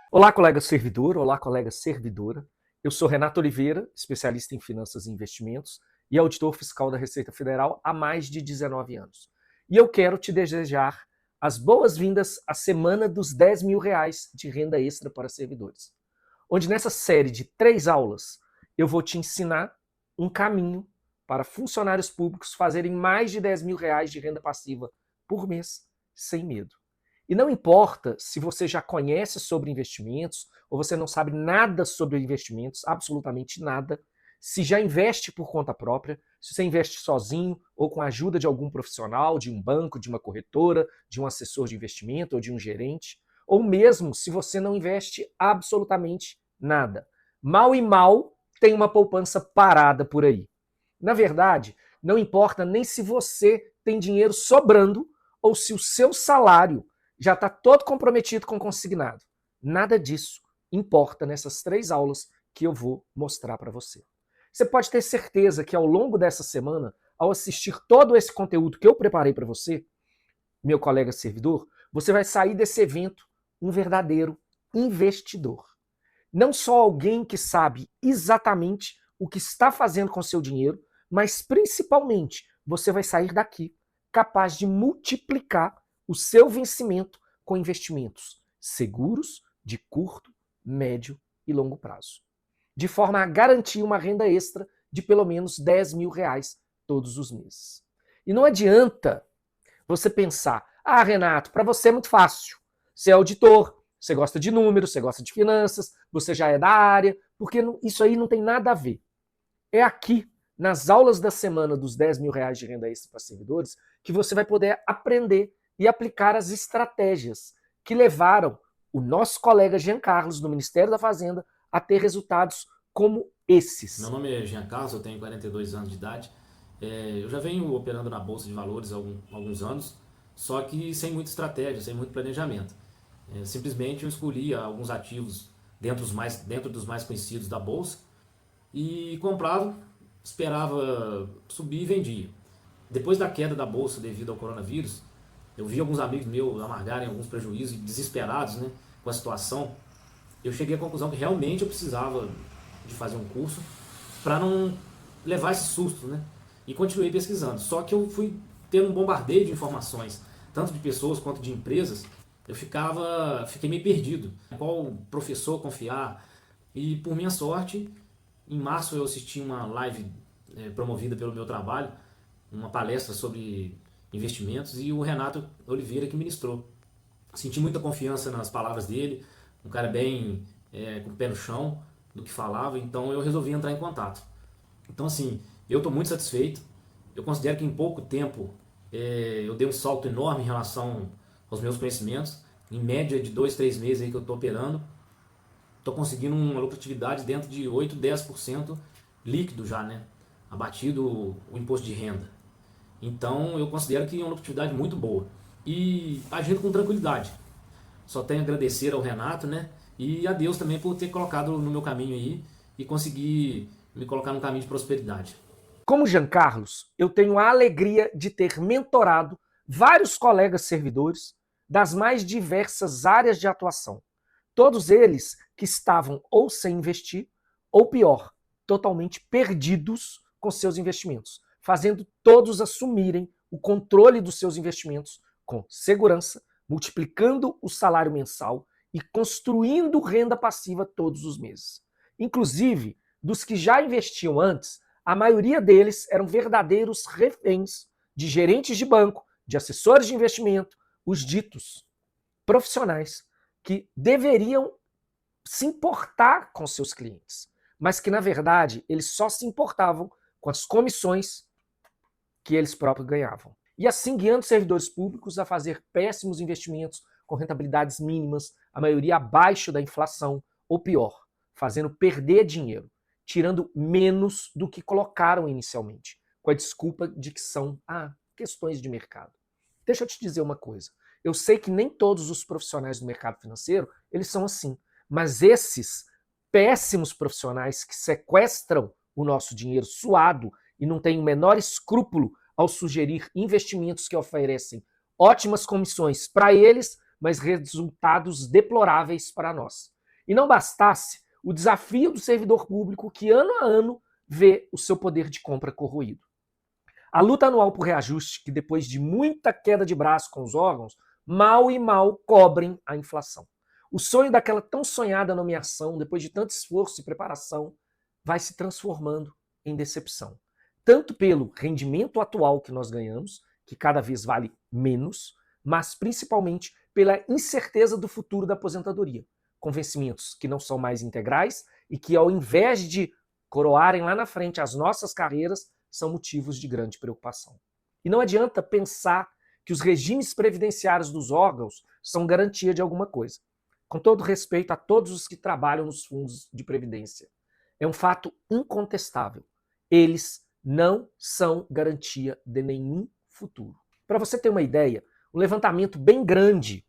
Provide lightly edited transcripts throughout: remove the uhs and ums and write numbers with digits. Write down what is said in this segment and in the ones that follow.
Olá, colega servidor, olá, colega servidora. Eu sou Renato Oliveira, especialista em finanças e investimentos e auditor fiscal da Receita Federal há mais de 19 anos. E eu quero te desejar as boas-vindas à Semana dos R$10.000 de renda extra para servidores, onde nessa série de 3 aulas eu vou te ensinar um caminho para funcionários públicos fazerem mais de R$10.000 de renda passiva por mês, sem medo. E não importa se você já conhece sobre investimentos ou você não sabe nada sobre investimentos, absolutamente nada, se já investe por conta própria, se você investe sozinho ou com a ajuda de algum profissional, de um banco, de uma corretora, de um assessor de investimento ou de um gerente, ou mesmo se você não investe absolutamente nada. Mal e mal tem uma poupança parada por aí. Na verdade, não importa nem se você tem dinheiro sobrando ou se o seu salário já está todo comprometido com consignado. Nada disso importa nessas 3 aulas que eu vou mostrar para você. Você pode ter certeza que ao longo dessa semana, ao assistir todo esse conteúdo que eu preparei para você, meu colega servidor, você vai sair desse evento um verdadeiro investidor. Não só alguém que sabe exatamente o que está fazendo com seu dinheiro, mas principalmente você vai sair daqui capaz de multiplicar o seu vencimento com investimentos seguros de curto, médio e longo prazo, de forma a garantir uma renda extra de pelo menos R$ 10.000 todos os meses. E não adianta você pensar, Renato, para você é muito fácil, você é auditor, você gosta de números, você gosta de finanças, você já é da área, porque isso aí não tem nada a ver. É aqui, nas aulas da semana dos R$ 10.000 de renda extra para servidores, que você vai poder aprender e aplicar as estratégias que levaram o nosso colega Jean Carlos, do Ministério da Fazenda, a ter resultados como esses. Meu nome é Jean Carlos, eu tenho 42 anos de idade. Eu já venho operando na Bolsa de Valores há alguns anos, só que sem muita estratégia, sem muito planejamento. Simplesmente eu escolhi alguns ativos dentro dos mais conhecidos da Bolsa e comprava, esperava subir e vendia. Depois da queda da Bolsa devido ao coronavírus, eu vi alguns amigos meus amargarem alguns prejuízos e desesperados, né, com a situação. Eu cheguei à conclusão que realmente eu precisava de fazer um curso para não levar esse susto, né? E continuei pesquisando. Só que eu fui tendo um bombardeio de informações, tanto de pessoas quanto de empresas. Fiquei meio perdido. Qual professor confiar? E por minha sorte, em março eu assisti uma live promovida pelo meu trabalho, uma palestra sobre investimentos, e o Renato Oliveira que ministrou. Senti muita confiança nas palavras dele, um cara bem com o pé no chão do que falava, então eu resolvi entrar em contato. Então assim, eu estou muito satisfeito, eu considero que em pouco tempo eu dei um salto enorme em relação aos meus conhecimentos, em média de 2, 3 meses aí que eu estou operando, estou conseguindo uma lucratividade dentro de 8, 10% líquido já, né? Abatido o imposto de renda. Então eu considero que é uma lucratividade muito boa e agindo com tranquilidade. Só tenho a agradecer ao Renato, né? E a Deus também por ter colocado no meu caminho aí e conseguir me colocar num caminho de prosperidade. Como Jean Carlos, eu tenho a alegria de ter mentorado vários colegas servidores das mais diversas áreas de atuação. Todos eles que estavam ou sem investir, ou pior, totalmente perdidos com seus investimentos, fazendo todos assumirem o controle dos seus investimentos com segurança, multiplicando o salário mensal e construindo renda passiva todos os meses. Inclusive, dos que já investiam antes, a maioria deles eram verdadeiros reféns de gerentes de banco, de assessores de investimento, os ditos profissionais que deveriam se importar com seus clientes, mas que, na verdade, eles só se importavam com as comissões que eles próprios ganhavam. E assim guiando servidores públicos a fazer péssimos investimentos com rentabilidades mínimas, a maioria abaixo da inflação, ou pior, fazendo perder dinheiro, tirando menos do que colocaram inicialmente, com a desculpa de que são questões de mercado. Deixa eu te dizer uma coisa. Eu sei que nem todos os profissionais do mercado financeiro eles são assim, mas esses péssimos profissionais que sequestram o nosso dinheiro suado e não têm o menor escrúpulo ao sugerir investimentos que oferecem ótimas comissões para eles, mas resultados deploráveis para nós. E não bastasse o desafio do servidor público que ano a ano vê o seu poder de compra corroído. A luta anual por reajuste, que depois de muita queda de braço com os órgãos, mal e mal cobrem a inflação. O sonho daquela tão sonhada nomeação, depois de tanto esforço e preparação, vai se transformando em decepção. Tanto pelo rendimento atual que nós ganhamos, que cada vez vale menos, mas principalmente pela incerteza do futuro da aposentadoria, com vencimentos que não são mais integrais e que, ao invés de coroarem lá na frente as nossas carreiras, são motivos de grande preocupação. E não adianta pensar que os regimes previdenciários dos órgãos são garantia de alguma coisa. Com todo respeito a todos os que trabalham nos fundos de previdência, é um fato incontestável. Eles não são garantia de nenhum futuro. Para você ter uma ideia, um levantamento bem grande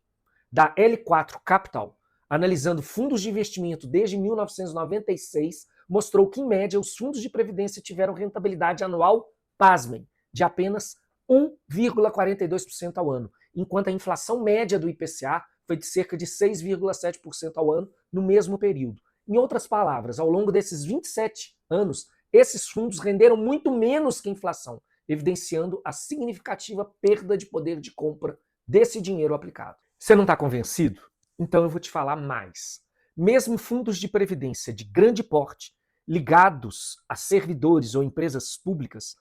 da L4 Capital, analisando fundos de investimento desde 1996, mostrou que, em média, os fundos de previdência tiveram rentabilidade anual, pasmem, de apenas 1,42% ao ano, enquanto a inflação média do IPCA foi de cerca de 6,7% ao ano no mesmo período. Em outras palavras, ao longo desses 27 anos, esses fundos renderam muito menos que a inflação, evidenciando a significativa perda de poder de compra desse dinheiro aplicado. Você não está convencido? Então eu vou te falar mais. Mesmo fundos de previdência de grande porte, ligados a servidores ou empresas públicas,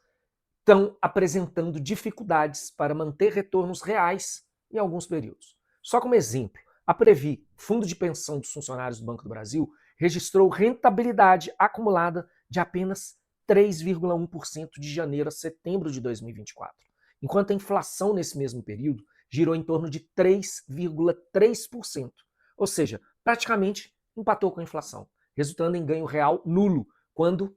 estão apresentando dificuldades para manter retornos reais em alguns períodos. Só como exemplo, a Previ, Fundo de Pensão dos Funcionários do Banco do Brasil, registrou rentabilidade acumulada de apenas 3,1% de janeiro a setembro de 2024, enquanto a inflação nesse mesmo período girou em torno de 3,3%, ou seja, praticamente empatou com a inflação, resultando em ganho real nulo, quando um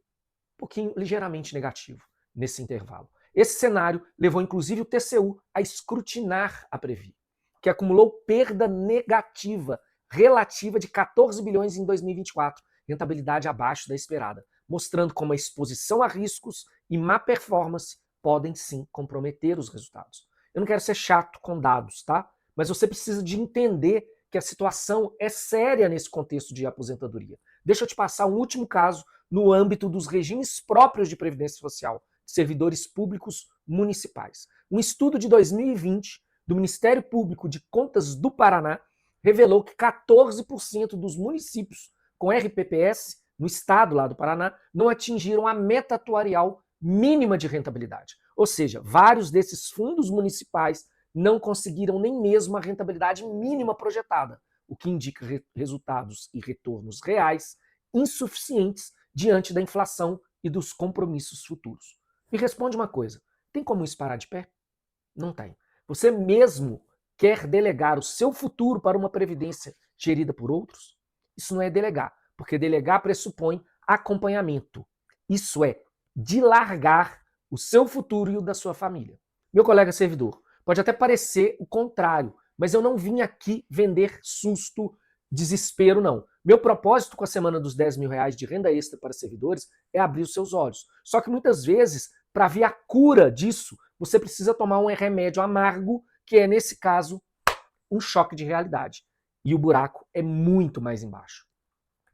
pouquinho ligeiramente negativo nesse intervalo. Esse cenário levou inclusive o TCU a escrutinar a Previ, que acumulou perda negativa relativa de 14 bilhões em 2024, rentabilidade abaixo da esperada, mostrando como a exposição a riscos e má performance podem sim comprometer os resultados. Eu não quero ser chato com dados, tá? Mas você precisa de entender que a situação é séria nesse contexto de aposentadoria. Deixa eu te passar um último caso no âmbito dos regimes próprios de previdência social, de servidores públicos municipais. Um estudo de 2020 do Ministério Público de Contas do Paraná revelou que 14% dos municípios com RPPS no estado lá do Paraná não atingiram a meta atuarial mínima de rentabilidade. Ou seja, vários desses fundos municipais não conseguiram nem mesmo a rentabilidade mínima projetada, o que indica resultados e retornos reais insuficientes diante da inflação e dos compromissos futuros. Me responde uma coisa, tem como isso parar de pé? Não tem. Você mesmo quer delegar o seu futuro para uma previdência gerida por outros? Isso não é delegar, porque delegar pressupõe acompanhamento. Isso é dilargar o seu futuro e o da sua família. Meu colega servidor, pode até parecer o contrário, mas eu não vim aqui vender susto, desespero, não. Meu propósito com a semana dos 10 mil reais de renda extra para servidores é abrir os seus olhos. Só que muitas vezes, para ver a cura disso, você precisa tomar um remédio amargo, que é, nesse caso, um choque de realidade. E o buraco é muito mais embaixo.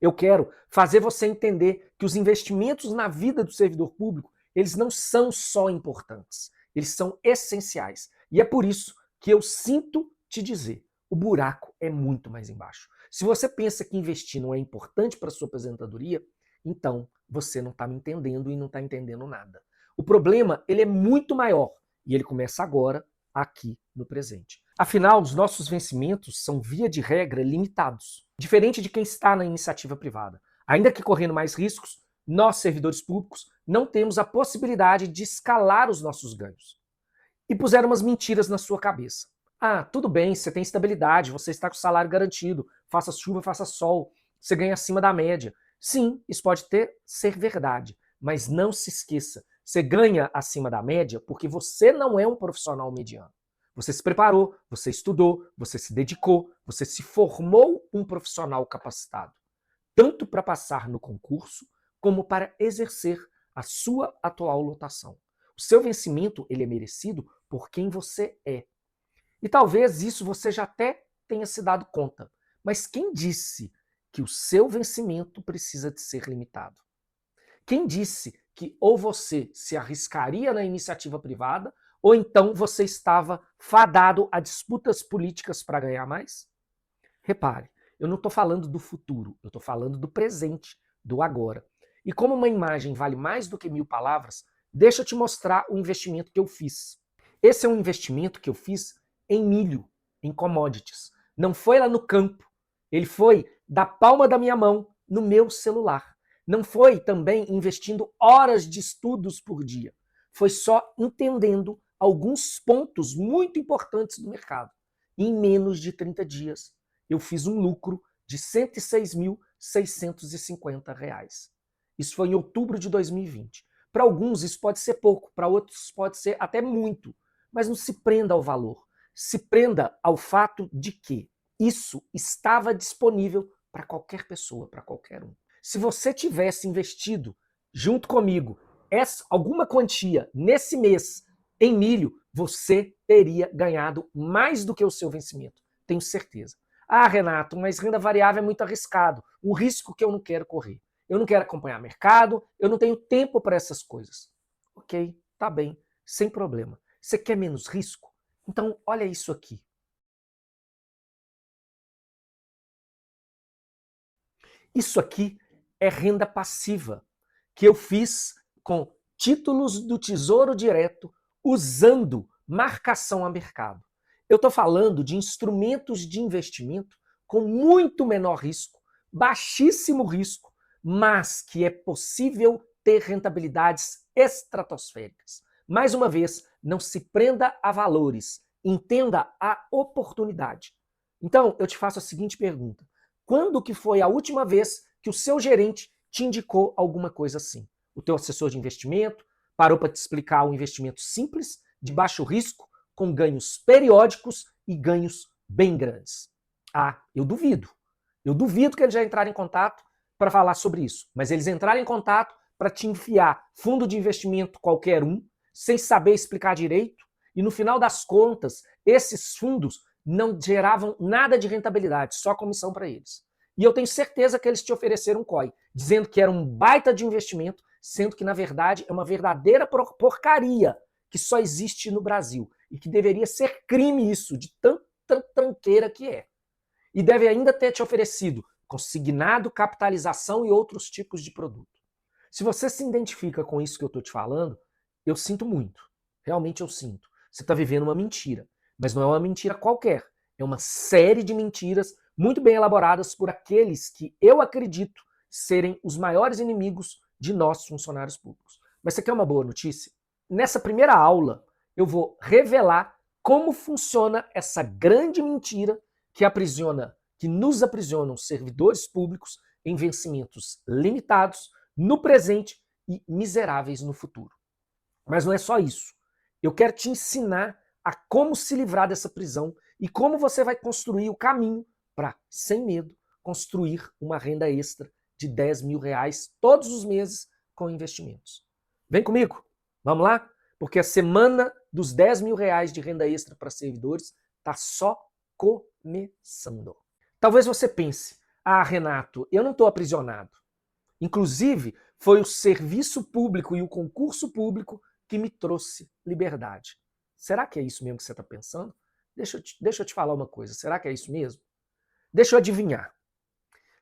Eu quero fazer você entender que os investimentos na vida do servidor público, eles não são só importantes, eles são essenciais. E é por isso que eu sinto te dizer, o buraco é muito mais embaixo. Se você pensa que investir não é importante para a sua aposentadoria, então você não está me entendendo e não está entendendo nada. O problema, ele é muito maior e ele começa agora, aqui no presente. Afinal, os nossos vencimentos são, via de regra, limitados, diferente de quem está na iniciativa privada. Ainda que correndo mais riscos, nós, servidores públicos, não temos a possibilidade de escalar os nossos ganhos. E puseram umas mentiras na sua cabeça. Ah, tudo bem, você tem estabilidade, você está com o salário garantido, faça chuva, faça sol, você ganha acima da média. Sim, isso pode ser verdade, mas não se esqueça, você ganha acima da média porque você não é um profissional mediano. Você se preparou, você estudou, você se dedicou, você se formou um profissional capacitado, tanto para passar no concurso, como para exercer a sua atual lotação. O seu vencimento, ele é merecido por quem você é. E talvez isso você já até tenha se dado conta. Mas quem disse que o seu vencimento precisa de ser limitado? Quem disse que ou você se arriscaria na iniciativa privada, ou então você estava fadado a disputas políticas para ganhar mais? Repare, eu não estou falando do futuro, eu estou falando do presente, do agora. E como uma imagem vale mais do que 1000 palavras, deixa eu te mostrar o investimento que eu fiz. Esse é um investimento que eu fiz em milho, em commodities. Não foi lá no campo, ele foi da palma da minha mão no meu celular. Não foi também investindo horas de estudos por dia. Foi só entendendo alguns pontos muito importantes do mercado. E em menos de 30 dias, eu fiz um lucro de R$ 106.650. Isso foi em outubro de 2020. Para alguns isso pode ser pouco, para outros pode ser até muito. Mas não se prenda ao valor. Se prenda ao fato de que isso estava disponível para qualquer pessoa, para qualquer um. Se você tivesse investido junto comigo alguma quantia nesse mês em milho, você teria ganhado mais do que o seu vencimento. Tenho certeza. Ah, Renato, mas renda variável é muito arriscado. Um risco que eu não quero correr. Eu não quero acompanhar mercado, eu não tenho tempo para essas coisas. Ok, tá bem, sem problema. Você quer menos risco? Então, olha isso aqui. Isso aqui é renda passiva, que eu fiz com títulos do Tesouro Direto usando marcação a mercado. Eu estou falando de instrumentos de investimento com muito menor risco, baixíssimo risco, mas que é possível ter rentabilidades estratosféricas. Mais uma vez, não se prenda a valores, entenda a oportunidade. Então, eu te faço a seguinte pergunta: quando que foi a última vez que o seu gerente te indicou alguma coisa assim? O teu assessor de investimento parou para te explicar um investimento simples, de baixo risco, com ganhos periódicos e ganhos bem grandes. Ah, eu duvido. Eu duvido que eles já entraram em contato para falar sobre isso. Mas eles entraram em contato para te enfiar fundo de investimento qualquer um, sem saber explicar direito, e no final das contas, esses fundos não geravam nada de rentabilidade, só comissão para eles. E eu tenho certeza que eles te ofereceram um COI, dizendo que era um baita de investimento, sendo que, na verdade, é uma verdadeira porcaria que só existe no Brasil e que deveria ser crime isso, de tanta tranqueira que é. E deve ainda ter te oferecido consignado, capitalização e outros tipos de produto. Se você se identifica com isso que eu estou te falando, eu sinto muito. Realmente eu sinto. Você está vivendo uma mentira. Mas não é uma mentira qualquer. É uma série de mentiras muito bem elaboradas por aqueles que eu acredito serem os maiores inimigos de nós, funcionários públicos. Mas você quer uma boa notícia? Nessa primeira aula, eu vou revelar como funciona essa grande mentira que nos aprisiona os servidores públicos em vencimentos limitados no presente e miseráveis no futuro. Mas não é só isso. Eu quero te ensinar a como se livrar dessa prisão e como você vai construir o caminho para, sem medo, construir uma renda extra de R$ 10.000 todos os meses com investimentos. Vem comigo, vamos lá? Porque a semana dos R$ 10.000 de renda extra para servidores está só começando. Talvez você pense, ah, Renato, eu não estou aprisionado. Inclusive, foi o serviço público e o concurso público que me trouxe liberdade. Será que é isso mesmo que você está pensando? Deixa eu te falar uma coisa. Será que é isso mesmo? Deixa eu adivinhar.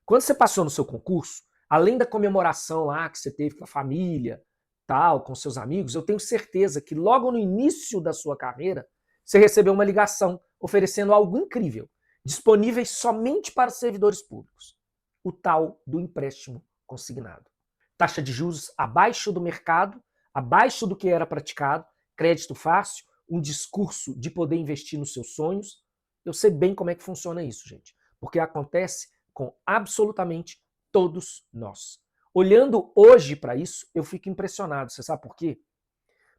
Quando você passou no seu concurso, além da comemoração lá que você teve com a família, tal, com seus amigos, eu tenho certeza que logo no início da sua carreira, você recebeu uma ligação oferecendo algo incrível, disponíveis somente para servidores públicos. O tal do empréstimo consignado. Taxa de juros abaixo do mercado, abaixo do que era praticado, crédito fácil, um discurso de poder investir nos seus sonhos. Eu sei bem como é que funciona isso, gente, porque acontece com absolutamente todos nós. Olhando hoje para isso, eu fico impressionado. Você sabe por quê?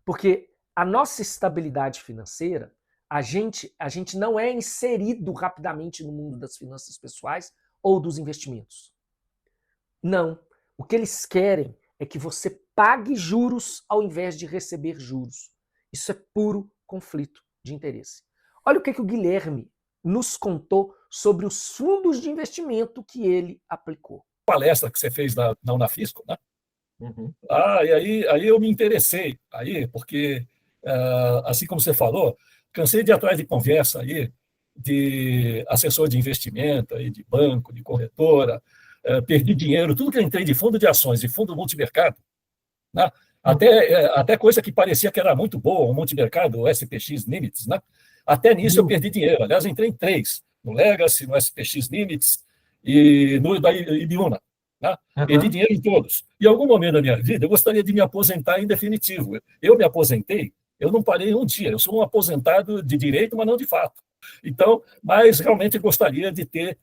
Porque a nossa estabilidade financeira, a gente não é inserido rapidamente no mundo das finanças pessoais ou dos investimentos. Não. O que eles querem é que você pague juros ao invés de receber juros. Isso é puro conflito de interesse. Olha o que o Guilherme nos contou sobre os fundos de investimento que ele aplicou. Palestra que você fez na Unafisco, né? Uhum. E aí eu me interessei, aí, porque, assim como você falou, cansei de ir atrás de conversa aí, de assessor de investimento, aí, de banco, de corretora, perdi dinheiro, tudo que eu entrei de fundo de ações e fundo multimercado, né? Até coisa que parecia que era muito boa, o multimercado, o SPX Limits, né? Até nisso eu perdi dinheiro. Aliás, entrei em 3, no Legacy, no SPX Limits e no da Ibiúna. Né? Perdi dinheiro em todos. Em algum momento da minha vida, eu gostaria de me aposentar em definitivo. Eu me aposentei, eu não parei um dia. Eu sou um aposentado de direito, mas não de fato. Então, mas realmente gostaria de ter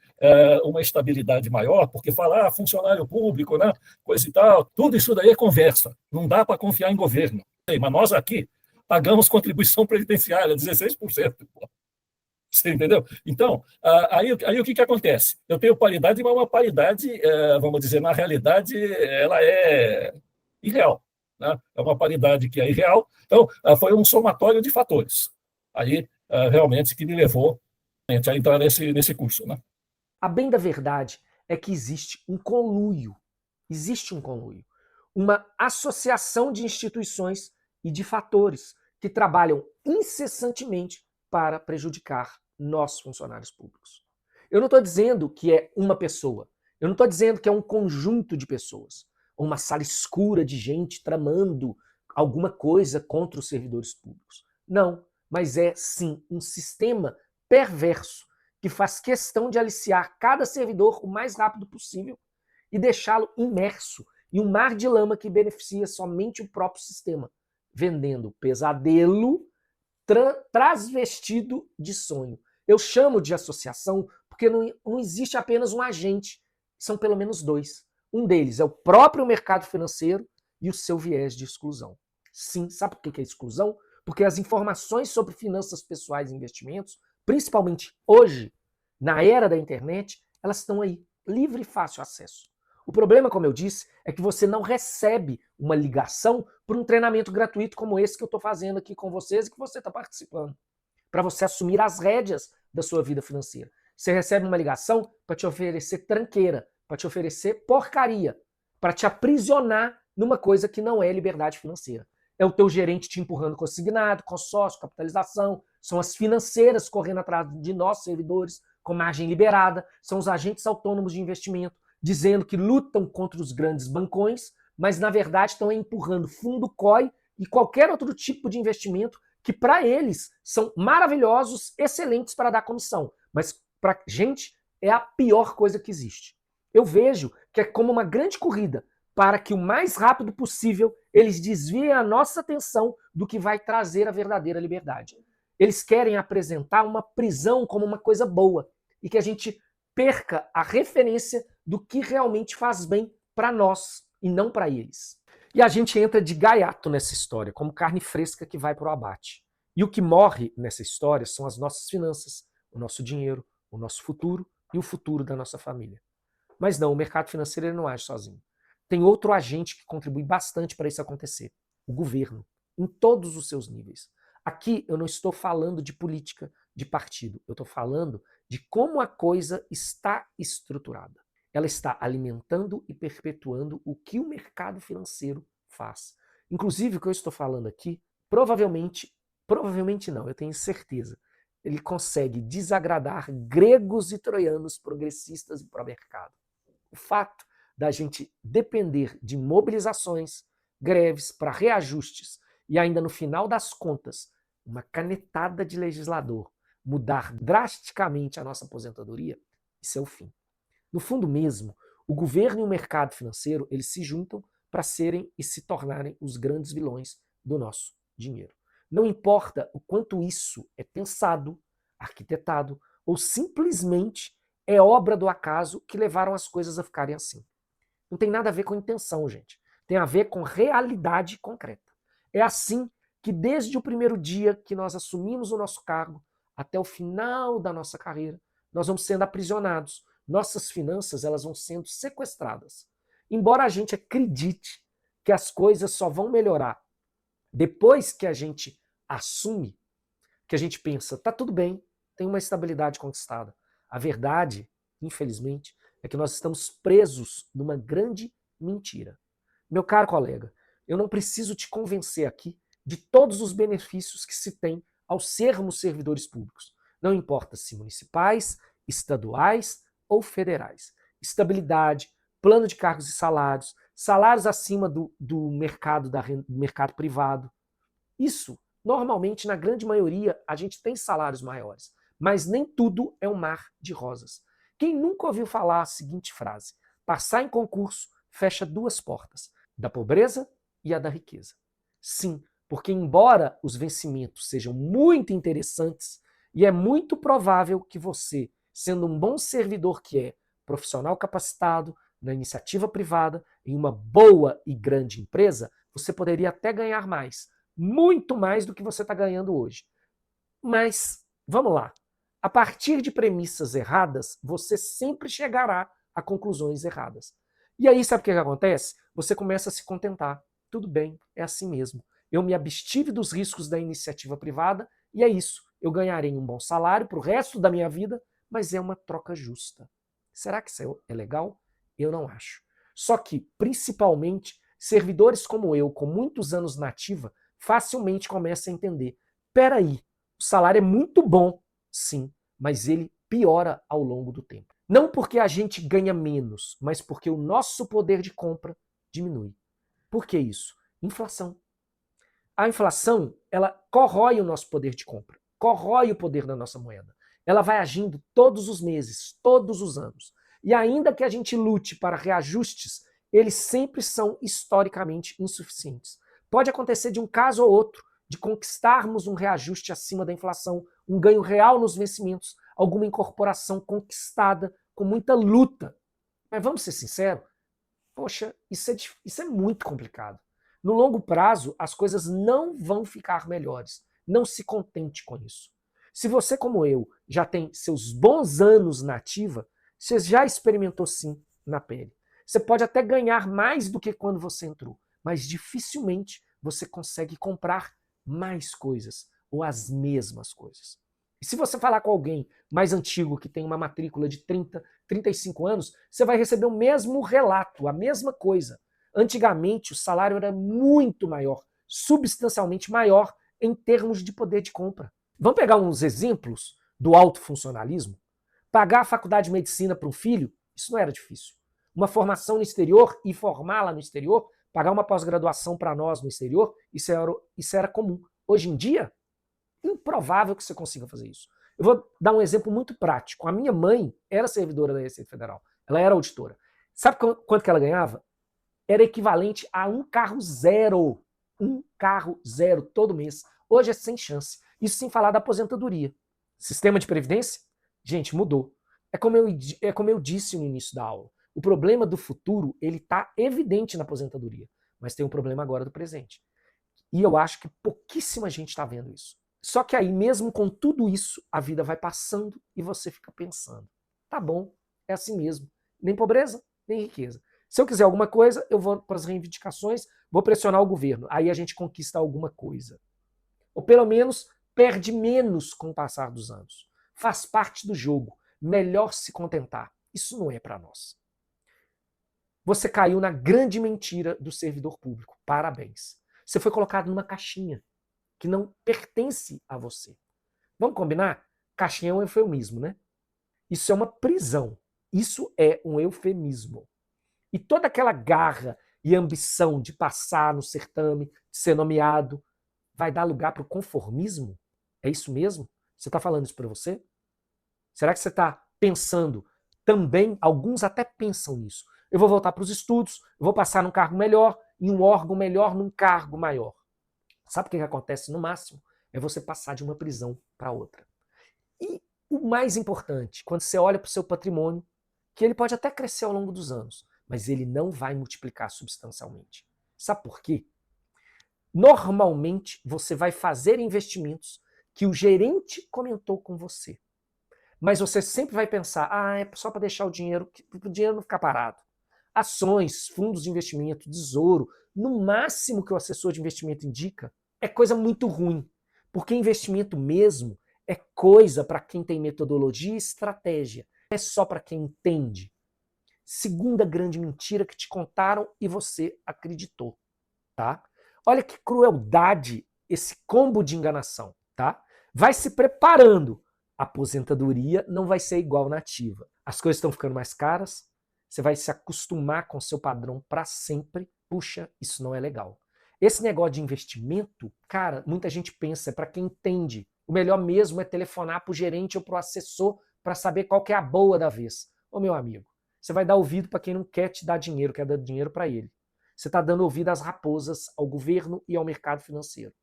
uma estabilidade maior, porque falar funcionário público, né, coisa e tal, tudo isso daí é conversa. Não dá para confiar em governo. Mas nós aqui pagamos contribuição previdenciária, 16%. Você entendeu? Então, aí o que acontece? Eu tenho paridade, mas uma paridade, vamos dizer, na realidade, ela é irreal. Né? É uma paridade que é irreal. Então, foi um somatório de fatores. Aí, realmente, que me levou a entrar nesse curso. Né? A bem da verdade é que existe um conluio, uma associação de instituições e de fatores que trabalham incessantemente para prejudicar nós, funcionários públicos. Eu não estou dizendo que é uma pessoa, eu não estou dizendo que é um conjunto de pessoas, ou uma sala escura de gente tramando alguma coisa contra os servidores públicos. Não, mas é sim um sistema perverso que faz questão de aliciar cada servidor o mais rápido possível e deixá-lo imerso em um mar de lama que beneficia somente o próprio sistema, vendendo pesadelo transvestido de sonho. Eu chamo de associação porque não existe apenas um agente, são pelo menos dois. Um deles é o próprio mercado financeiro e o seu viés de exclusão. Sim, sabe por que é exclusão? Porque as informações sobre finanças pessoais e investimentos, principalmente hoje, na era da internet, elas estão aí, livre e fácil acesso. O problema, como eu disse, é que você não recebe uma ligação por um treinamento gratuito como esse que eu estou fazendo aqui com vocês e que você está participando, para você assumir as rédeas da sua vida financeira. Você recebe uma ligação para te oferecer tranqueira, para te oferecer porcaria, para te aprisionar numa coisa que não é liberdade financeira. É o teu gerente te empurrando consignado, consórcio, capitalização, são as financeiras correndo atrás de nós, servidores, com margem liberada, são os agentes autônomos de investimento, dizendo que lutam contra os grandes bancões, mas na verdade estão empurrando fundo COI e qualquer outro tipo de investimento que para eles são maravilhosos, excelentes para dar comissão, mas para a gente é a pior coisa que existe. Eu vejo que é como uma grande corrida para que o mais rápido possível eles desviem a nossa atenção do que vai trazer a verdadeira liberdade. Eles querem apresentar uma prisão como uma coisa boa e que a gente perca a referência do que realmente faz bem para nós e não para eles. E a gente entra de gaiato nessa história, como carne fresca que vai para o abate. E o que morre nessa história são as nossas finanças, o nosso dinheiro, o nosso futuro e o futuro da nossa família. Mas não, o mercado financeiro ele não age sozinho. Tem outro agente que contribui bastante para isso acontecer, o governo, em todos os seus níveis. Aqui eu não estou falando de política, de partido, eu estou falando de como a coisa está estruturada. Ela está alimentando e perpetuando o que o mercado financeiro faz. Inclusive, o que eu estou falando aqui, provavelmente não, eu tenho certeza, ele consegue desagradar gregos e troianos progressistas e pró-mercado. O fato da gente depender de mobilizações, greves para reajustes e ainda no final das contas, uma canetada de legislador mudar drasticamente a nossa aposentadoria, isso é o fim. No fundo mesmo, o governo e o mercado financeiro, eles se juntam para serem e se tornarem os grandes vilões do nosso dinheiro. Não importa o quanto isso é pensado, arquitetado ou simplesmente é obra do acaso que levaram as coisas a ficarem assim. Não tem nada a ver com intenção, gente. Tem a ver com realidade concreta. É assim que desde o primeiro dia que nós assumimos o nosso cargo até o final da nossa carreira, nós vamos sendo aprisionados. Nossas finanças elas vão sendo sequestradas. Embora a gente acredite que as coisas só vão melhorar depois que a gente assume, que a gente pensa, tá tudo bem, tem uma estabilidade conquistada. A verdade, infelizmente, é que nós estamos presos numa grande mentira. Meu caro colega, eu não preciso te convencer aqui de todos os benefícios que se tem ao sermos servidores públicos. Não importa se municipais, estaduais ou federais. Estabilidade, plano de cargos e salários, salários acima do mercado privado. Isso, normalmente, na grande maioria, a gente tem salários maiores. Mas nem tudo é um mar de rosas. Quem nunca ouviu falar a seguinte frase? Passar em concurso fecha duas portas, da pobreza e a da riqueza. Sim, porque embora os vencimentos sejam muito interessantes, e é muito provável que você, sendo um bom servidor que é, profissional capacitado, na iniciativa privada, em uma boa e grande empresa, você poderia até ganhar mais, muito mais do que você está ganhando hoje. Mas, vamos lá, a partir de premissas erradas, você sempre chegará a conclusões erradas. E aí, sabe o que acontece? Você começa a se contentar. Tudo bem, é assim mesmo. Eu me abstive dos riscos da iniciativa privada e é isso. Eu ganharei um bom salário para o resto da minha vida, mas é uma troca justa. Será que isso é legal? Eu não acho. Só que, principalmente, servidores como eu, com muitos anos na ativa, facilmente começam a entender. Peraí, o salário é muito bom, sim, mas ele piora ao longo do tempo. Não porque a gente ganha menos, mas porque o nosso poder de compra diminui. Por que isso? Inflação. A inflação, ela corrói o nosso poder de compra, corrói o poder da nossa moeda. Ela vai agindo todos os meses, todos os anos. E ainda que a gente lute para reajustes, eles sempre são historicamente insuficientes. Pode acontecer de um caso ou outro, de conquistarmos um reajuste acima da inflação, um ganho real nos vencimentos, alguma incorporação conquistada com muita luta. Mas vamos ser sinceros, poxa, isso é muito complicado. No longo prazo, as coisas não vão ficar melhores. Não se contente com isso. Se você, como eu, já tem seus bons anos na ativa, você já experimentou sim na pele. Você pode até ganhar mais do que quando você entrou, mas dificilmente você consegue comprar mais coisas ou as mesmas coisas. E se você falar com alguém mais antigo que tem uma matrícula de 30, 35 anos, você vai receber o mesmo relato, a mesma coisa. Antigamente, o salário era muito maior, substancialmente maior em termos de poder de compra. Vamos pegar uns exemplos do alto funcionalismo? Pagar a faculdade de medicina para um filho, isso não era difícil. Uma formação no exterior e formá-la no exterior, pagar uma pós-graduação para nós no exterior, isso era comum. Hoje em dia, improvável que você consiga fazer isso. Eu vou dar um exemplo muito prático. A minha mãe era servidora da Receita Federal. Ela era auditora. Sabe quanto que ela ganhava? Era equivalente a um carro zero. Um carro zero todo mês. Hoje é sem chance. Isso sem falar da aposentadoria. Sistema de previdência? Gente, mudou. É como eu disse no início da aula. O problema do futuro, ele está evidente na aposentadoria. Mas tem um problema agora do presente. E eu acho que pouquíssima gente está vendo isso. Só que aí, mesmo com tudo isso, a vida vai passando e você fica pensando. Tá bom, é assim mesmo. Nem pobreza, nem riqueza. Se eu quiser alguma coisa, eu vou para as reivindicações, vou pressionar o governo. Aí a gente conquista alguma coisa. Ou pelo menos perde menos com o passar dos anos. Faz parte do jogo. Melhor se contentar. Isso não é para nós. Você caiu na grande mentira do servidor público. Parabéns. Você foi colocado numa caixinha que não pertence a você. Vamos combinar? Caixinha é um eufemismo, né? Isso é uma prisão. Isso é um eufemismo. E toda aquela garra e ambição de passar no certame, de ser nomeado, vai dar lugar para o conformismo? É isso mesmo? Você está falando isso para você? Será que você está pensando também? Alguns até pensam nisso. Eu vou voltar para os estudos, eu vou passar num cargo melhor, em um órgão melhor, num cargo maior. Sabe o que acontece no máximo? É você passar de uma prisão para outra. E o mais importante, quando você olha para o seu patrimônio, que ele pode até crescer ao longo dos anos, mas ele não vai multiplicar substancialmente. Sabe por quê? Normalmente, você vai fazer investimentos que o gerente comentou com você. Mas você sempre vai pensar, é só para deixar o dinheiro não ficar parado. Ações, fundos de investimento, tesouro, no máximo que o assessor de investimento indica, é coisa muito ruim. Porque investimento mesmo é coisa para quem tem metodologia e estratégia. É só para quem entende. Segunda grande mentira que te contaram e você acreditou. Tá? Olha que crueldade esse combo de enganação. Tá? Vai se preparando. A aposentadoria não vai ser igual na ativa. As coisas estão ficando mais caras, você vai se acostumar com o seu padrão para sempre. Puxa, isso não é legal. Esse negócio de investimento, cara, muita gente pensa, é para quem entende. O melhor mesmo é telefonar para o gerente ou para o assessor para saber qual que é a boa da vez. Ô meu amigo, você vai dar ouvido para quem não quer te dar dinheiro, quer dar dinheiro para ele. Você está dando ouvido às raposas, ao governo e ao mercado financeiro.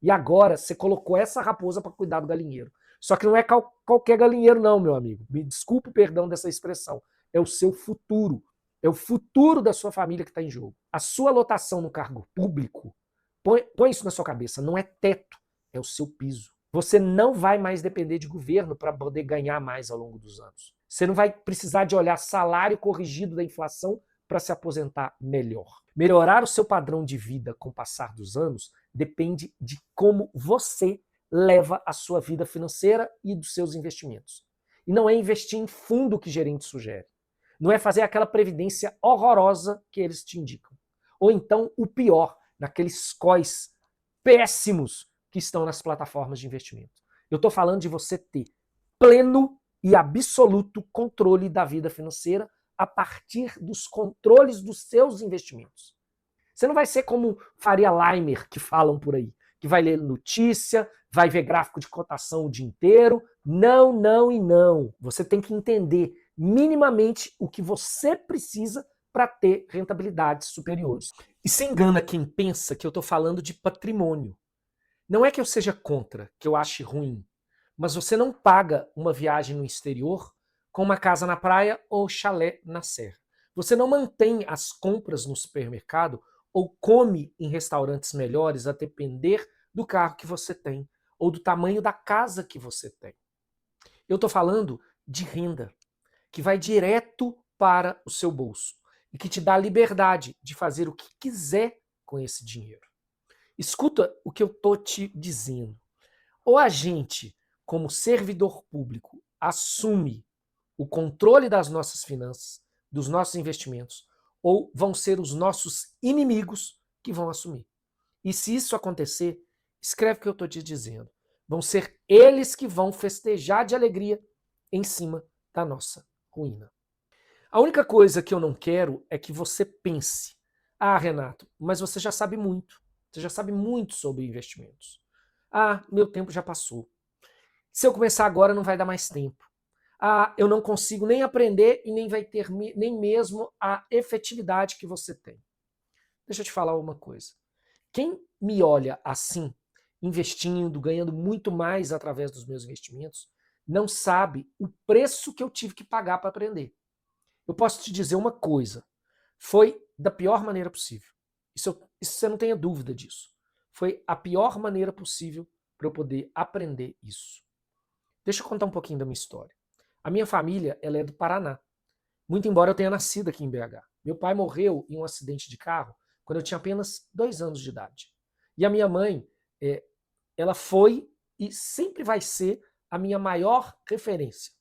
E agora você colocou essa raposa para cuidar do galinheiro. Só que não é qualquer galinheiro não, meu amigo. Me desculpe o perdão dessa expressão. É o seu futuro. É o futuro da sua família que está em jogo. A sua lotação no cargo público, põe isso na sua cabeça, não é teto, é o seu piso. Você não vai mais depender de governo para poder ganhar mais ao longo dos anos. Você não vai precisar de olhar salário corrigido da inflação para se aposentar melhor. Melhorar o seu padrão de vida com o passar dos anos depende de como você leva a sua vida financeira e dos seus investimentos. E não é investir em fundo que o gerente sugere. Não é fazer aquela previdência horrorosa que eles te indicam. Ou então, o pior, naqueles COIs péssimos que estão nas plataformas de investimento. Eu estou falando de você ter pleno e absoluto controle da vida financeira a partir dos controles dos seus investimentos. Você não vai ser como Faria Limer, que falam por aí, que vai ler notícia, vai ver gráfico de cotação o dia inteiro. Não, não e não. Você tem que entender minimamente o que você precisa para ter rentabilidades superiores. E se engana quem pensa que eu estou falando de patrimônio. Não é que eu seja contra, que eu ache ruim, mas você não paga uma viagem no exterior com uma casa na praia ou chalé na serra. Você não mantém as compras no supermercado ou come em restaurantes melhores a depender do carro que você tem ou do tamanho da casa que você tem. Eu estou falando de renda, que vai direto para o seu bolso e que te dá a liberdade de fazer o que quiser com esse dinheiro. Escuta o que eu estou te dizendo. Ou a gente, como servidor público, assume o controle das nossas finanças, dos nossos investimentos, ou vão ser os nossos inimigos que vão assumir. E se isso acontecer, escreve o que eu estou te dizendo. Vão ser eles que vão festejar de alegria em cima da nossa ruína. A única coisa que eu não quero é que você pense: ah, Renato, mas você já sabe muito. Você já sabe muito sobre investimentos. Ah, meu tempo já passou. Se eu começar agora, não vai dar mais tempo. Ah, eu não consigo nem aprender e nem vai ter nem mesmo a efetividade que você tem. Deixa eu te falar uma coisa. Quem me olha assim, investindo, ganhando muito mais através dos meus investimentos, não sabe o preço que eu tive que pagar para aprender. Eu posso te dizer uma coisa. Foi da pior maneira possível. Isso você não tenha dúvida disso. Foi a pior maneira possível para eu poder aprender isso. Deixa eu contar um pouquinho da minha história. A minha família, ela é do Paraná. Muito embora eu tenha nascido aqui em BH. Meu pai morreu em um acidente de carro quando eu tinha apenas 2 anos de idade. E a minha mãe, ela foi e sempre vai ser a minha maior referência.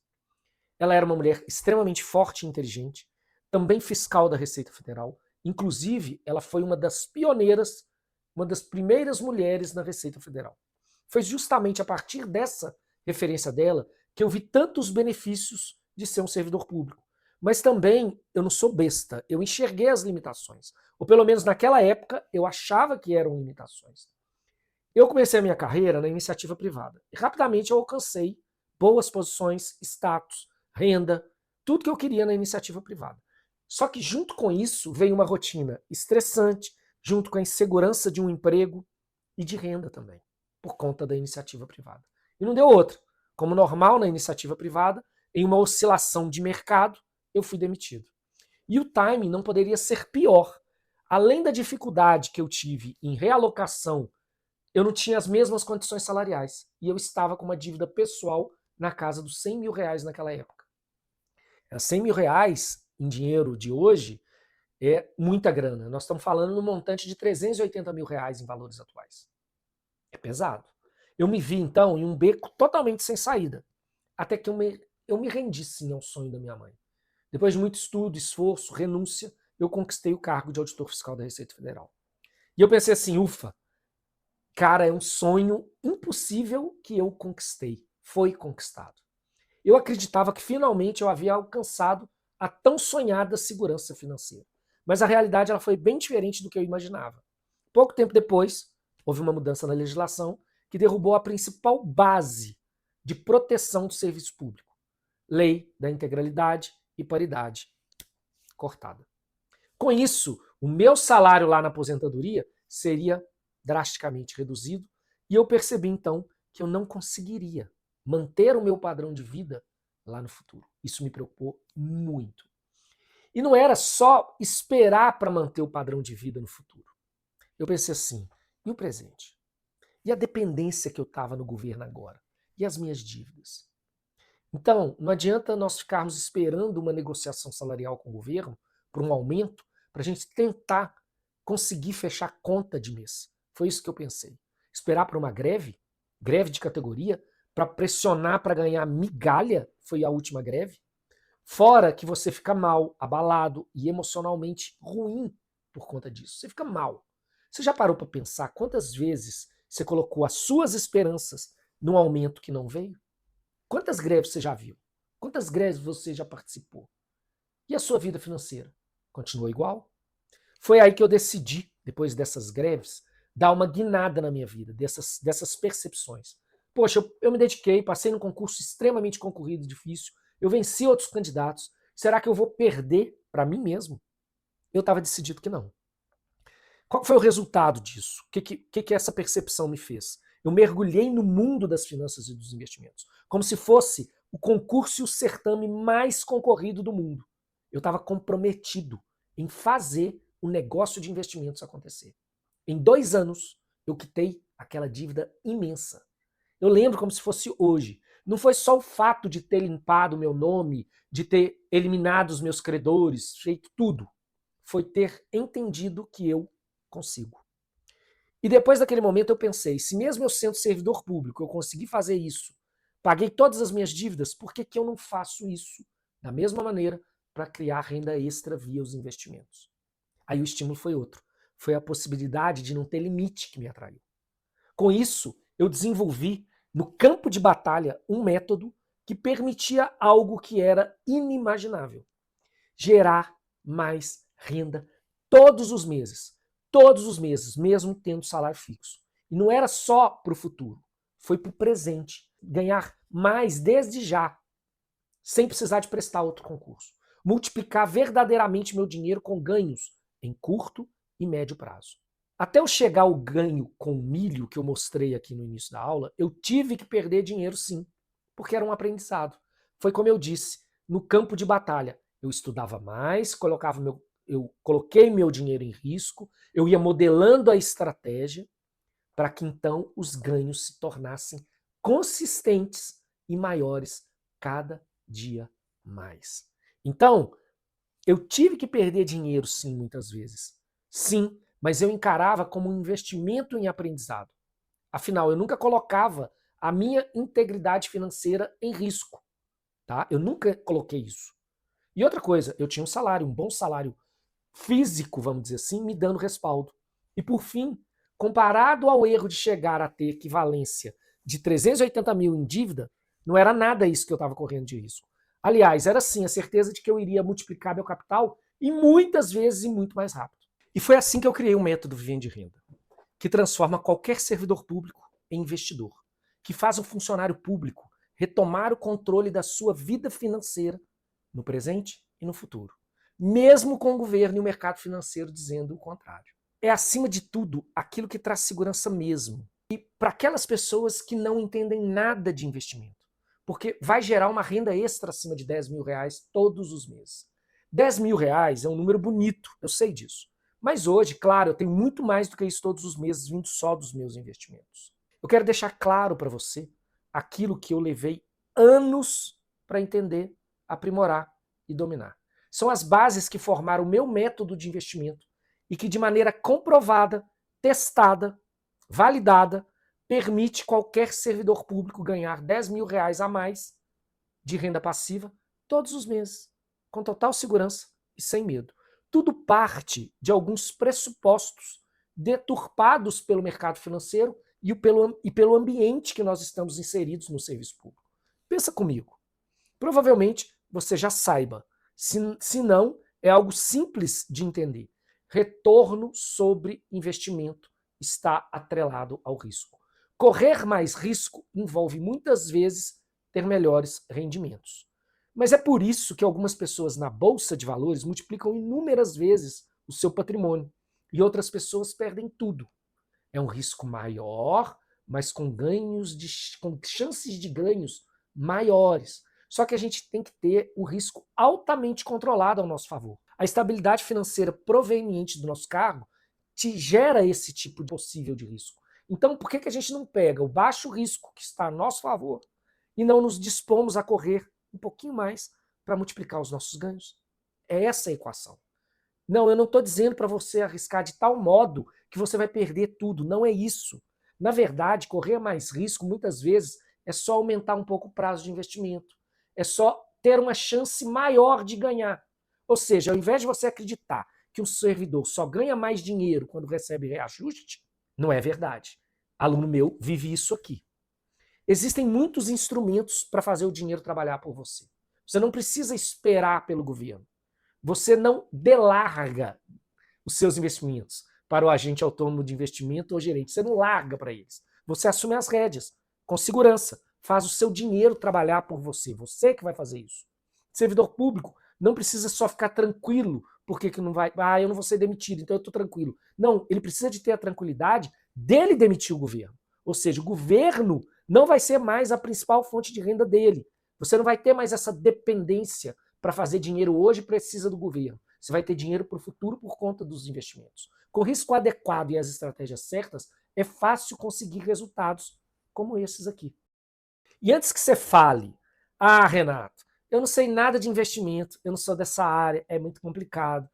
Ela era uma mulher extremamente forte e inteligente, também fiscal da Receita Federal. Inclusive, ela foi uma das pioneiras, uma das primeiras mulheres na Receita Federal. Foi justamente a partir dessa referência dela que eu vi tantos benefícios de ser um servidor público. Mas também eu não sou besta, eu enxerguei as limitações. Ou pelo menos naquela época eu achava que eram limitações. Eu comecei a minha carreira na iniciativa privada. E rapidamente eu alcancei boas posições, status, renda, tudo que eu queria na iniciativa privada. Só que junto com isso veio uma rotina estressante, junto com a insegurança de um emprego e de renda também, por conta da iniciativa privada. E não deu outra. Como normal na iniciativa privada, em uma oscilação de mercado, eu fui demitido. E o timing não poderia ser pior. Além da dificuldade que eu tive em realocação, eu não tinha as mesmas condições salariais. E eu estava com uma dívida pessoal na casa dos 100 mil reais naquela época. 100 mil reais em dinheiro de hoje é muita grana. Nós estamos falando no montante de 380 mil reais em valores atuais. É pesado. Eu me vi, então, em um beco totalmente sem saída. Até que eu me rendi, sim, ao sonho da minha mãe. Depois de muito estudo, esforço, renúncia, eu conquistei o cargo de auditor fiscal da Receita Federal. E eu pensei assim, ufa, cara, é um sonho impossível que eu conquistei. Foi conquistado. Eu acreditava que finalmente eu havia alcançado a tão sonhada segurança financeira. Mas a realidade ela foi bem diferente do que eu imaginava. Pouco tempo depois, houve uma mudança na legislação que derrubou a principal base de proteção do serviço público. Lei da integralidade e paridade cortada. Com isso, o meu salário lá na aposentadoria seria drasticamente reduzido e eu percebi então que eu não conseguiria manter o meu padrão de vida lá no futuro. Isso me preocupou muito. E não era só esperar para manter o padrão de vida no futuro. Eu pensei assim, e o presente? E a dependência que eu estava no governo agora? E as minhas dívidas? Então, não adianta nós ficarmos esperando uma negociação salarial com o governo, por um aumento, para a gente tentar conseguir fechar conta de mês. Foi isso que eu pensei. Esperar por uma greve de categoria, para pressionar para ganhar migalha, foi a última greve. Fora que você fica mal, abalado e emocionalmente ruim por conta disso. Você fica mal. Você já parou para pensar quantas vezes você colocou as suas esperanças num aumento que não veio? Quantas greves você já viu? Quantas greves você já participou? E a sua vida financeira? Continuou igual? Foi aí que eu decidi, depois dessas greves, dar uma guinada na minha vida, dessas percepções. Poxa, eu me dediquei, passei num concurso extremamente concorrido e difícil, eu venci outros candidatos. Será que eu vou perder para mim mesmo? Eu estava decidido que não. Qual foi o resultado disso? O que essa percepção me fez? Eu mergulhei no mundo das finanças e dos investimentos, como se fosse o concurso e o certame mais concorrido do mundo. Eu estava comprometido em fazer o negócio de investimentos acontecer. Em 2 anos, eu quitei aquela dívida imensa. Eu lembro como se fosse hoje. Não foi só o fato de ter limpado o meu nome, de ter eliminado os meus credores, feito tudo. Foi ter entendido que eu consigo. E depois daquele momento eu pensei, se mesmo eu sendo servidor público eu consegui fazer isso, paguei todas as minhas dívidas, por que eu não faço isso da mesma maneira para criar renda extra via os investimentos? Aí o estímulo foi outro. Foi a possibilidade de não ter limite que me atraiu. Com isso, eu desenvolvi no campo de batalha um método que permitia algo que era inimaginável: gerar mais renda todos os meses, mesmo tendo salário fixo. E não era só para o futuro, foi para o presente. Ganhar mais desde já, sem precisar de prestar outro concurso. Multiplicar verdadeiramente meu dinheiro com ganhos em curto e médio prazo. Até eu chegar ao ganho com milho que eu mostrei aqui no início da aula, eu tive que perder dinheiro sim, porque era um aprendizado. Foi como eu disse, no campo de batalha. Eu estudava mais, eu coloquei meu dinheiro em risco, eu ia modelando a estratégia para que então os ganhos se tornassem consistentes e maiores cada dia mais. Então, eu tive que perder dinheiro sim, muitas vezes. Sim, mas eu encarava como um investimento em aprendizado. Afinal, eu nunca colocava a minha integridade financeira em risco. Tá? Eu nunca coloquei isso. E outra coisa, eu tinha um salário, um bom salário físico, vamos dizer assim, me dando respaldo. E por fim, comparado ao erro de chegar a ter equivalência de 380 mil em dívida, não era nada isso que eu estava correndo de risco. Aliás, era sim a certeza de que eu iria multiplicar meu capital e muitas vezes e muito mais rápido. E foi assim que eu criei o método Vivendo de Renda, que transforma qualquer servidor público em investidor, que faz um funcionário público retomar o controle da sua vida financeira no presente e no futuro, mesmo com o governo e o mercado financeiro dizendo o contrário. É, acima de tudo, aquilo que traz segurança mesmo. E para aquelas pessoas que não entendem nada de investimento, porque vai gerar uma renda extra acima de 10 mil reais todos os meses. 10 mil reais é um número bonito, eu sei disso. Mas hoje, claro, eu tenho muito mais do que isso todos os meses vindo só dos meus investimentos. Eu quero deixar claro para você aquilo que eu levei anos para entender, aprimorar e dominar. São as bases que formaram o meu método de investimento e que, de maneira comprovada, testada, validada, permite qualquer servidor público ganhar 10 mil reais a mais de renda passiva todos os meses, com total segurança e sem medo. Tudo parte de alguns pressupostos deturpados pelo mercado financeiro e pelo ambiente que nós estamos inseridos no serviço público. Pensa comigo. Provavelmente você já saiba. Se não, é algo simples de entender. Retorno sobre investimento está atrelado ao risco. Correr mais risco envolve muitas vezes ter melhores rendimentos. Mas é por isso que algumas pessoas na Bolsa de Valores multiplicam inúmeras vezes o seu patrimônio e outras pessoas perdem tudo. É um risco maior, mas com chances de ganhos maiores. Só que a gente tem que ter o risco altamente controlado ao nosso favor. A estabilidade financeira proveniente do nosso cargo te gera esse tipo possível de risco. Então, por que a gente não pega o baixo risco que está a nosso favor e não nos dispomos a correr um pouquinho mais para multiplicar os nossos ganhos? É essa a equação. Não, eu não estou dizendo para você arriscar de tal modo que você vai perder tudo. Não é isso. Na verdade, correr mais risco, muitas vezes, é só aumentar um pouco o prazo de investimento. É só ter uma chance maior de ganhar. Ou seja, ao invés de você acreditar que um servidor só ganha mais dinheiro quando recebe reajuste, não é verdade. Aluno meu vive isso aqui. Existem muitos instrumentos para fazer o dinheiro trabalhar por você. Você não precisa esperar pelo governo. Você não delarga os seus investimentos para o agente autônomo de investimento ou gerente. Você não larga para eles. Você assume as rédeas, com segurança. Faz o seu dinheiro trabalhar por você. Você que vai fazer isso. Servidor público não precisa só ficar tranquilo porque que não vai. Ah, eu não vou ser demitido, então eu estou tranquilo. Não, ele precisa de ter a tranquilidade dele demitir o governo. Ou seja, o governo não vai ser mais a principal fonte de renda dele. Você não vai ter mais essa dependência para fazer dinheiro hoje, precisa do governo. Você vai ter dinheiro para o futuro por conta dos investimentos. Com risco adequado e as estratégias certas, é fácil conseguir resultados como esses aqui. E antes que você fale, Renato, eu não sei nada de investimento, eu não sou dessa área, é muito complicado.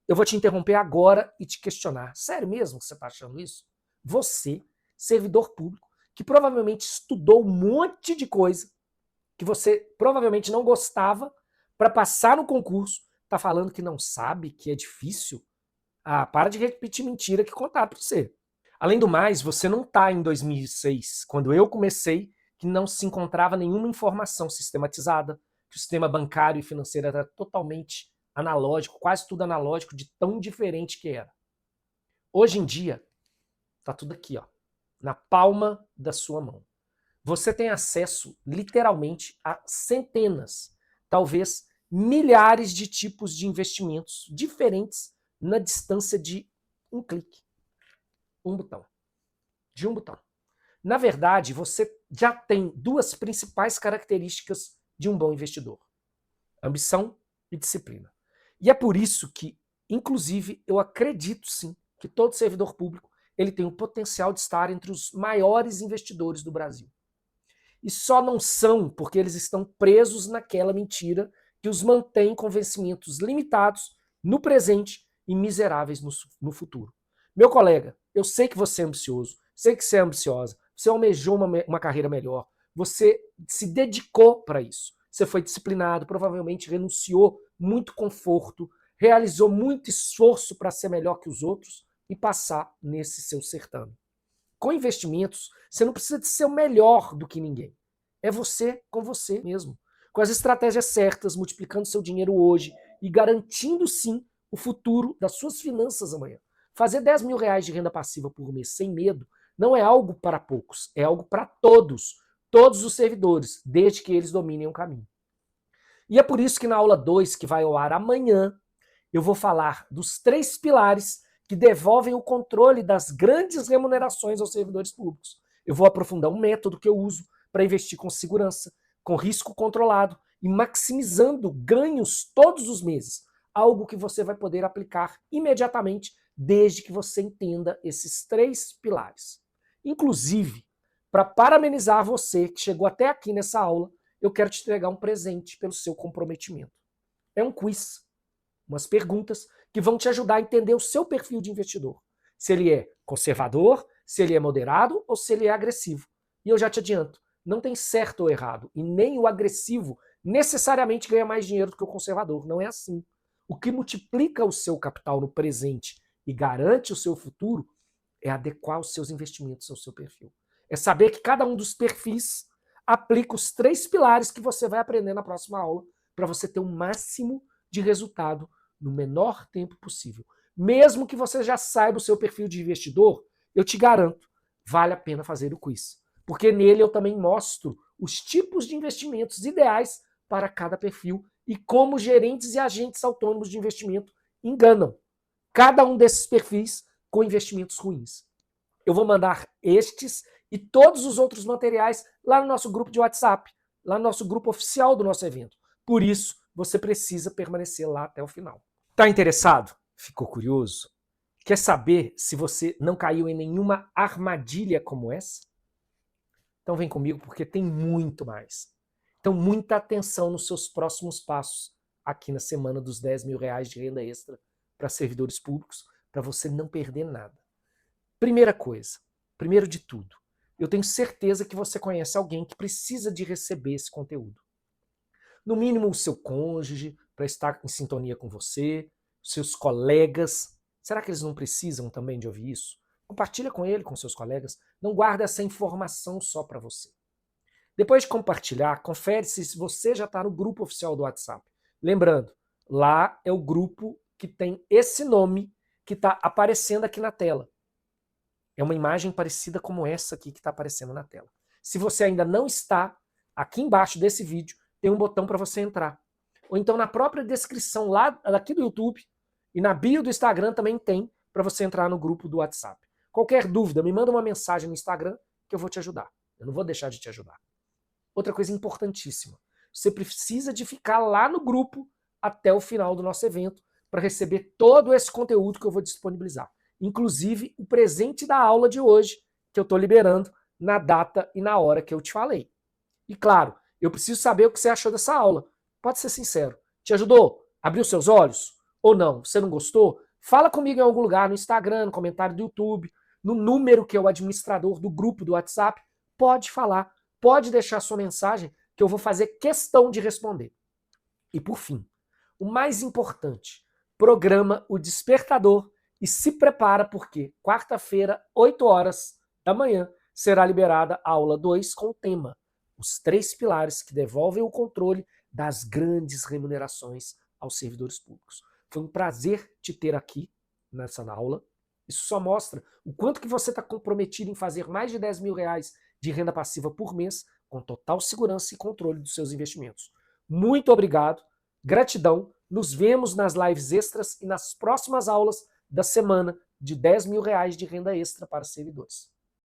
Eu vou te interromper agora e te questionar. Sério mesmo que você está achando isso? Você, servidor público, que provavelmente estudou um monte de coisa, que você provavelmente não gostava, para passar no concurso, está falando que não sabe, que é difícil? Para de repetir mentira que contaram para você. Além do mais, você não está em 2006, quando eu comecei, que não se encontrava nenhuma informação sistematizada, que o sistema bancário e financeiro era totalmente analógico, quase tudo analógico, de tão diferente que era. Hoje em dia, está tudo aqui, ó, na palma da sua mão. Você tem acesso, literalmente, a centenas, talvez milhares de tipos de investimentos diferentes na distância de um clique. Um botão. De um botão. Na verdade, você já tem duas principais características de um bom investidor: ambição e disciplina. E é por isso que, inclusive, eu acredito sim que todo servidor público ele tem o potencial de estar entre os maiores investidores do Brasil. E só não são porque eles estão presos naquela mentira que os mantém com vencimentos limitados no presente e miseráveis no futuro. Meu colega, eu sei que você é ambicioso, sei que você é ambiciosa, você almejou uma carreira melhor, você se dedicou para isso, você foi disciplinado, provavelmente renunciou muito conforto, realizou muito esforço para ser melhor que os outros e passar nesse seu certame. Com investimentos, você não precisa de ser o melhor do que ninguém. É você com você mesmo. Com as estratégias certas, multiplicando seu dinheiro hoje e garantindo sim o futuro das suas finanças amanhã. Fazer 10 mil reais de renda passiva por mês sem medo não é algo para poucos, é algo para todos os servidores, desde que eles dominem o caminho. E é por isso que na aula 2, que vai ao ar amanhã, eu vou falar dos 3 pilares que devolvem o controle das grandes remunerações aos servidores públicos. Eu vou aprofundar um método que eu uso para investir com segurança, com risco controlado e maximizando ganhos todos os meses. Algo que você vai poder aplicar imediatamente, desde que você entenda esses 3 pilares. Inclusive, para parabenizar você que chegou até aqui nessa aula, eu quero te entregar um presente pelo seu comprometimento. É um quiz, umas perguntas que vão te ajudar a entender o seu perfil de investidor. Se ele é conservador, se ele é moderado ou se ele é agressivo. E eu já te adianto, não tem certo ou errado. E nem o agressivo necessariamente ganha mais dinheiro do que o conservador. Não é assim. O que multiplica o seu capital no presente e garante o seu futuro é adequar os seus investimentos ao seu perfil. É saber que cada um dos perfis aplica os 3 pilares que você vai aprender na próxima aula para você ter o máximo de resultado no menor tempo possível. Mesmo que você já saiba o seu perfil de investidor, eu te garanto, vale a pena fazer o quiz. Porque nele eu também mostro os tipos de investimentos ideais para cada perfil e como gerentes e agentes autônomos de investimento enganam cada um desses perfis com investimentos ruins. Eu vou mandar estes e todos os outros materiais lá no nosso grupo de WhatsApp, lá no nosso grupo oficial do nosso evento. Por isso, você precisa permanecer lá até o final. Tá interessado? Ficou curioso? Quer saber se você não caiu em nenhuma armadilha como essa? Então vem comigo porque tem muito mais. Então muita atenção nos seus próximos passos aqui na semana dos 10 mil reais de renda extra para servidores públicos, para você não perder nada. Primeira coisa, primeiro de tudo, eu tenho certeza que você conhece alguém que precisa de receber esse conteúdo. No mínimo o seu cônjuge, para estar em sintonia com você, seus colegas. Será que eles não precisam também de ouvir isso? Compartilha com ele, com seus colegas. Não guarda essa informação só para você. Depois de compartilhar, confere se você já está no grupo oficial do WhatsApp. Lembrando, lá é o grupo que tem esse nome que está aparecendo aqui na tela. É uma imagem parecida como essa aqui que está aparecendo na tela. Se você ainda não está, aqui embaixo desse vídeo tem um botão para você entrar. Ou então na própria descrição lá aqui do YouTube e na bio do Instagram também tem para você entrar no grupo do WhatsApp. Qualquer dúvida, me manda uma mensagem no Instagram que eu vou te ajudar. Eu não vou deixar de te ajudar. Outra coisa importantíssima, você precisa de ficar lá no grupo até o final do nosso evento para receber todo esse conteúdo que eu vou disponibilizar. Inclusive o presente da aula de hoje, que eu estou liberando na data e na hora que eu te falei. E claro, eu preciso saber o que você achou dessa aula. Pode ser sincero. Te ajudou? Abriu seus olhos? Ou não? Você não gostou? Fala comigo em algum lugar, no Instagram, no comentário do YouTube, no número que é o administrador do grupo do WhatsApp. Pode falar. Pode deixar sua mensagem que eu vou fazer questão de responder. E por fim, o mais importante, programa o despertador e se prepara porque quarta-feira, 8 horas da manhã, será liberada a aula 2 com o tema Os 3 pilares que devolvem o controle das grandes remunerações aos servidores públicos. Foi um prazer te ter aqui nessa aula. Isso só mostra o quanto que você está comprometido em fazer mais de R$10 mil de renda passiva por mês, com total segurança e controle dos seus investimentos. Muito obrigado, gratidão, nos vemos nas lives extras e nas próximas aulas da semana de R$10 mil de renda extra para servidores.